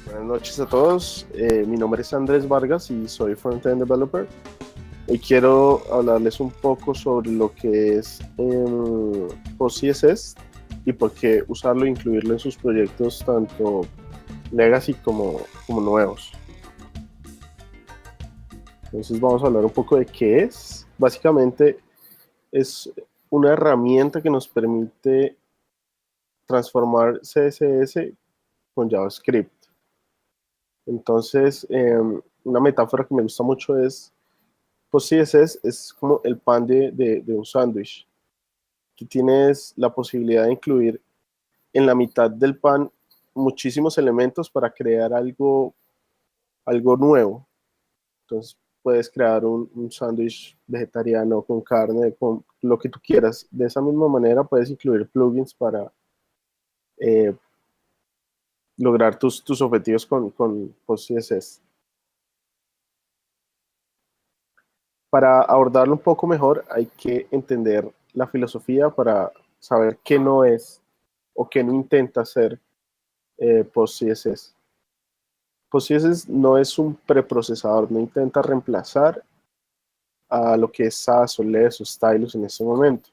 Buenas noches a todos. Mi nombre es Andrés Vargas y soy Frontend Developer. Hoy quiero hablarles un poco sobre lo que es PostCSS y por qué usarlo e incluirlo en sus proyectos tanto legacy como nuevos. Entonces vamos a hablar un poco de qué es. Básicamente es una herramienta que nos permite transformar CSS con JavaScript. Entonces, una metáfora que me gusta mucho es, pues sí, es como el pan de un sándwich. Tú tienes la posibilidad de incluir en la mitad del pan muchísimos elementos para crear algo nuevo. Entonces, puedes crear un sándwich vegetariano con carne, con lo que tú quieras. De esa misma manera, puedes incluir plugins para eh, lograr tus objetivos con PostCSS. Para abordarlo un poco mejor, hay que entender la filosofía para saber qué no es o qué no intenta hacer PostCSS. PostCSS no es un preprocesador, no intenta reemplazar a lo que es SAS o LES o Stylus en este momento.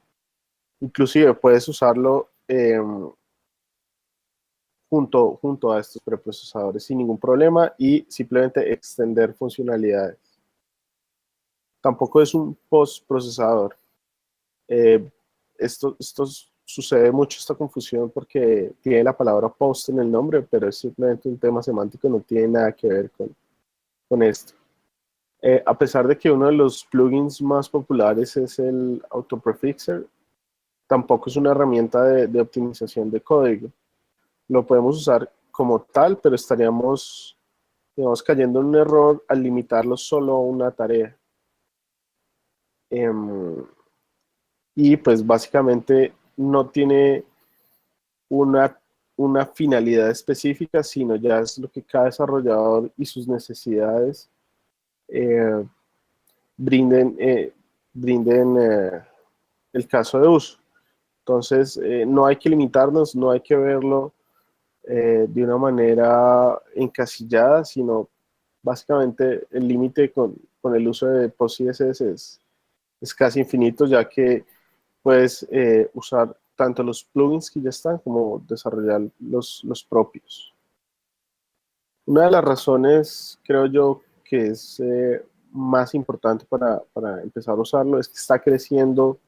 Inclusive puedes usarlo junto a estos preprocesadores sin ningún problema y simplemente extender funcionalidades. Tampoco es un postprocesador. Eh, esto sucede mucho, esta confusión, porque tiene la palabra post en el nombre, pero es simplemente un tema semántico, no tiene nada que ver con esto. A pesar de que uno de los plugins más populares es el Autoprefixer, tampoco es una herramienta de optimización de código. Lo podemos usar como tal, pero estaríamos, digamos, cayendo en un error al limitarlo solo a una tarea. Em, y pues básicamente no tiene una, una finalidad específica, sino ya es lo que cada desarrollador y sus necesidades eh, brinden, brinden el caso de uso. Entonces, no hay que limitarnos, no hay que verlo de una manera encasillada, sino básicamente el límite con el uso de PostCSS es casi infinito, ya que puedes usar tanto los plugins que ya están como desarrollar los propios. Una de las razones, creo yo, que es más importante para empezar a usarlo es que está creciendo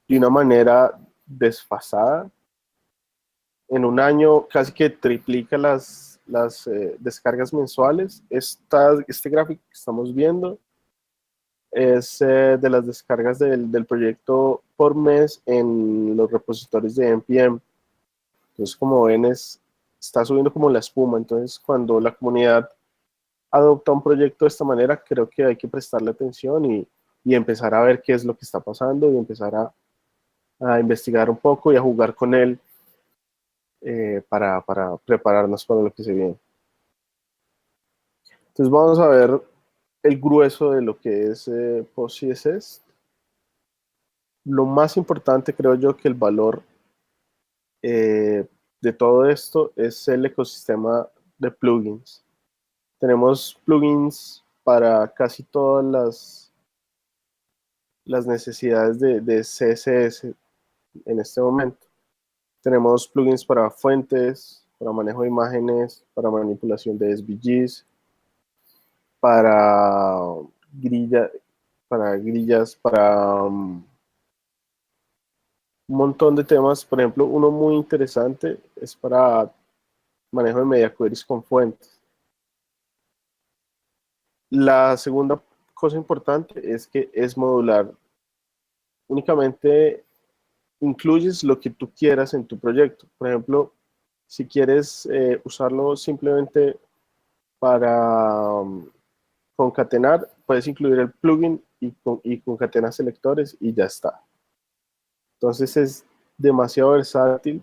de una manera desfasada. En un año casi que triplica las descargas mensuales. Este gráfico que estamos viendo es de las descargas del proyecto por mes en los repositorios de NPM. Entonces, como ven, está subiendo como la espuma. Entonces, cuando la comunidad adopta un proyecto de esta manera, creo que hay que prestarle atención y empezar a ver qué es lo que está pasando y empezar a investigar un poco y a jugar con él para prepararnos para lo que se viene. Entonces, vamos a ver el grueso de lo que es PostCSS. Lo más importante, creo yo, que el valor de todo esto es el ecosistema de plugins. Tenemos plugins para casi todas las necesidades de CSS en este momento. Tenemos plugins para fuentes, para manejo de imágenes, para manipulación de SVGs, para, grilla, para grillas, para un montón de temas. Por ejemplo, uno muy interesante es para manejo de media queries con fuentes. La segunda cosa importante es que es modular. Únicamente incluyes lo que tú quieras en tu proyecto. Por ejemplo, si quieres usarlo simplemente para concatenar, puedes incluir el plugin y concatenar selectores y ya está. Entonces es demasiado versátil.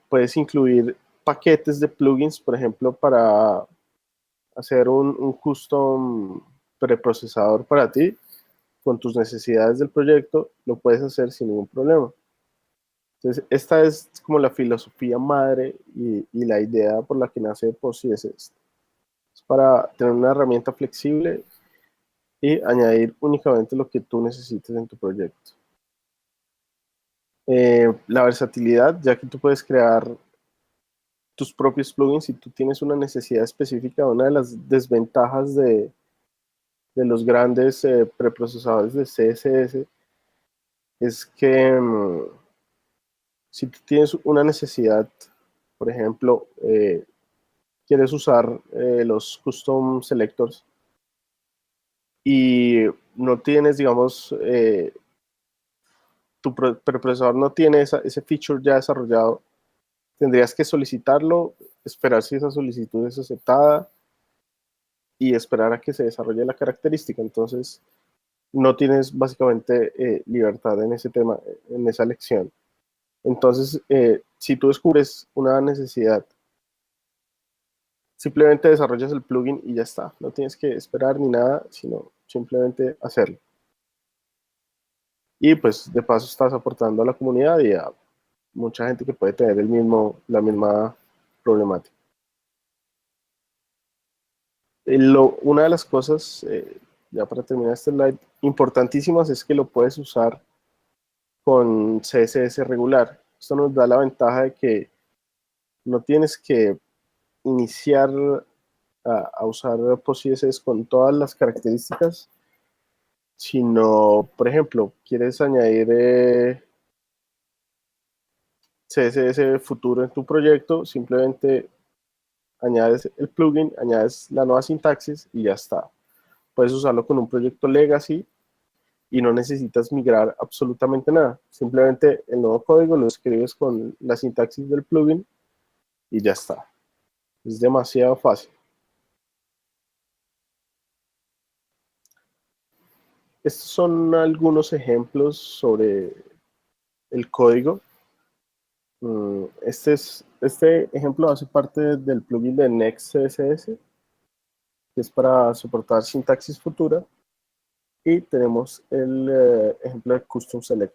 Puedes incluir paquetes de plugins, por ejemplo, para hacer un custom preprocesador para ti con tus necesidades del proyecto, lo puedes hacer sin ningún problema. Entonces, esta es como la filosofía madre y la idea por la que nace PostCSS. Es para tener una herramienta flexible y añadir únicamente lo que tú necesites en tu proyecto. La versatilidad, ya que tú puedes crear tus propios plugins si tú tienes una necesidad específica. Una de las desventajas de los grandes preprocesadores de CSS es que si tú tienes una necesidad, por ejemplo, quieres usar los custom selectors y no tienes, digamos, tu preprocesador no tiene ese feature ya desarrollado, tendrías que solicitarlo, esperar si esa solicitud es aceptada y esperar a que se desarrolle la característica. Entonces, no tienes básicamente libertad en ese tema, en esa lección. Entonces, si tú descubres una necesidad, simplemente desarrollas el plugin y ya está. No tienes que esperar ni nada, sino simplemente hacerlo. Y pues de paso estás aportando a la comunidad y a mucha gente que puede tener la misma problemática. Una de las cosas, ya para terminar este slide, importantísimas es que lo puedes usar con CSS regular. Esto nos da la ventaja de que no tienes que iniciar a usar PostCSS con todas las características, sino, por ejemplo, quieres añadir CSS futuro en tu proyecto, simplemente añades el plugin, añades la nueva sintaxis y ya está. Puedes usarlo con un proyecto legacy y no necesitas migrar absolutamente nada. Simplemente el nuevo código lo escribes con la sintaxis del plugin y ya está. Es demasiado fácil. Estos son algunos ejemplos sobre el código. Este ejemplo hace parte del plugin de Next.css, que es para soportar sintaxis futura. Y tenemos el ejemplo de Custom Select.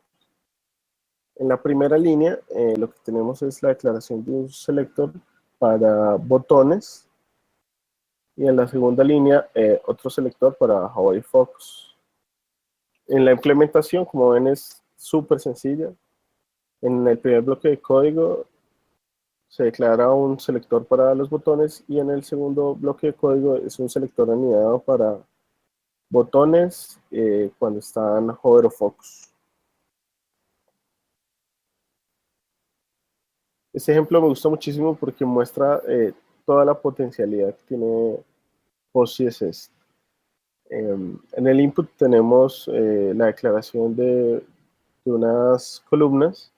En la primera línea, lo que tenemos es la declaración de un selector para botones. Y en la segunda línea, otro selector para Hawaii Focus. En la implementación, como ven, es súper sencilla. En el primer bloque de código se declara un selector para los botones y en el segundo bloque de código es un selector anidado para botones cuando están hover o focus. Este ejemplo me gusta muchísimo porque muestra toda la potencialidad que tiene PostCSS. En el input tenemos la declaración de unas columnas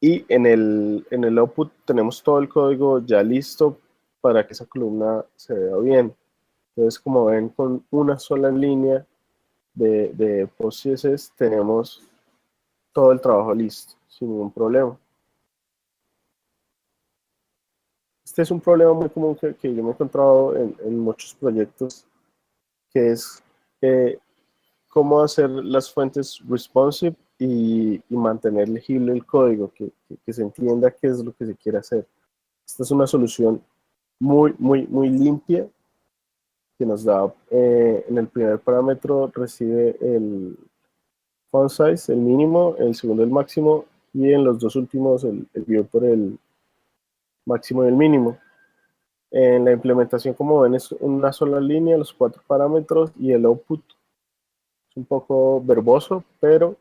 y en el output tenemos todo el código ya listo para que esa columna se vea bien. Entonces, como ven, con una sola línea de PostCSS tenemos todo el trabajo listo, sin ningún problema. Este es un problema muy común que yo me he encontrado en muchos proyectos, que es cómo hacer las fuentes responsive y mantener legible el código, que se entienda qué es lo que se quiere hacer. Esta es una solución muy limpia que nos da en el primer parámetro recibe el font size, el mínimo, el segundo el máximo y en los dos últimos el view por el máximo y el mínimo. En la implementación, como ven, es una sola línea, los 4 parámetros y el output es un poco verboso, pero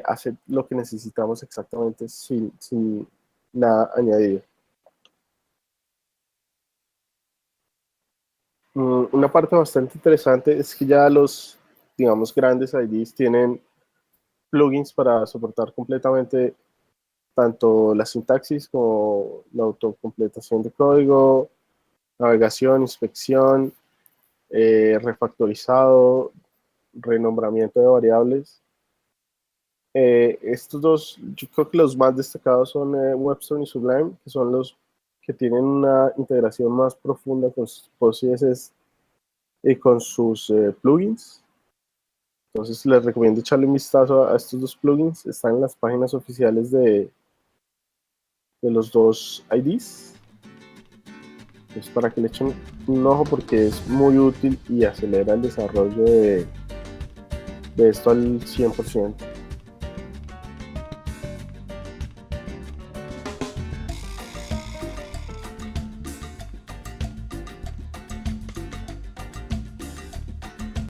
hace lo que necesitamos exactamente sin nada añadido. Una parte bastante interesante es que ya los, digamos, grandes IDs tienen plugins para soportar completamente tanto la sintaxis como la autocompletación de código, navegación, inspección, refactorizado, renombramiento de variables. Estos dos, yo creo que los más destacados son Webstone y Sublime, que son los que tienen una integración más profunda con PostCSS y con sus plugins. Entonces les recomiendo echarle un vistazo a estos dos plugins. Están en las páginas oficiales de los dos IDs. Entonces para que le echen un ojo porque es muy útil y acelera el desarrollo de esto al 100%.